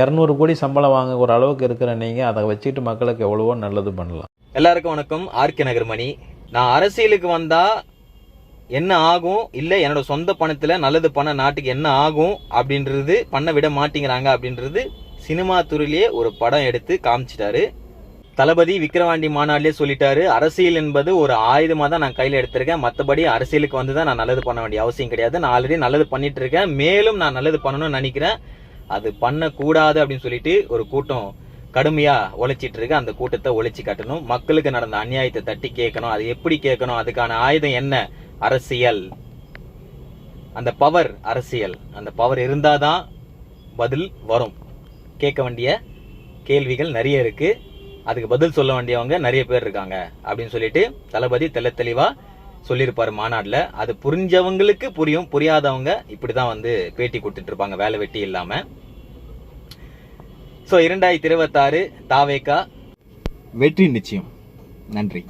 200 கோடி சம்பளம் வாங்க ஒரு அளவுக்கு இருக்கிற நீங்கள் அதை வச்சுட்டு மக்களுக்கு எவ்வளவோ நல்லது பண்ணலாம். எல்லாருக்கும் வணக்கம். ஆர்கே நகர்மணி. நான் அரசியலுக்கு வந்தா என்ன ஆகும், இல்லை என்னோட சொந்த பணத்துல நல்லது பண்ண நாட்டுக்கு என்ன ஆகும் அப்படின்றது பண்ண விட மாட்டேங்கிறாங்க அப்படின்றது சினிமா துறையிலேயே ஒரு படம் எடுத்து காமிச்சிட்டாரு. தளபதி விக்கிரவாண்டி மாநாட்டிலே சொல்லிட்டாரு, அரசியல் என்பது ஒரு ஆயுதமா தான் நான் கையில எடுத்திருக்கேன், மற்றபடி அரசியலுக்கு வந்து தான் நான் நல்லது பண்ண வேண்டிய அவசியம் கிடையாது, நான் ஆல்ரெடி நல்லது பண்ணிட்டு இருக்கேன், மேலும் நான் நல்லது பண்ணணும்னு நினைக்கிறேன், அது பண்ணக்கூடாது அப்படின்னு சொல்லிட்டு ஒரு கூட்டம் கடுமையா உழைச்சிட்டு இருக்கு. அந்த கூட்டத்தை ஒழிச்சு காட்டணும், மக்களுக்கு நடந்த அநியாயத்தை தட்டி கேட்கணும். அது எப்படி கேட்கணும், அதுக்கான ஆயுதம் என்ன? அரசியல். அந்த பவர் அரசியல், அந்த பவர் இருந்தாதான் பதில் வரும். கேட்க வேண்டிய கேள்விகள் நிறைய இருக்கு, அதுக்கு பதில் சொல்ல வேண்டியவங்க நிறைய பேர் இருக்காங்க அப்படின்னு சொல்லிட்டு தளபதி தெளிவா சொல்லியிருப்பாரு மாநாடுல. அது புரிஞ்சவங்களுக்கு புரியும், புரியாதவங்க இப்படிதான் வந்து பேட்டி கொடுத்துட்டு இருப்பாங்க வேலை வெட்டி இல்லாம. சோ 2026 தாவேகா வெற்றி நிச்சயம். நன்றி.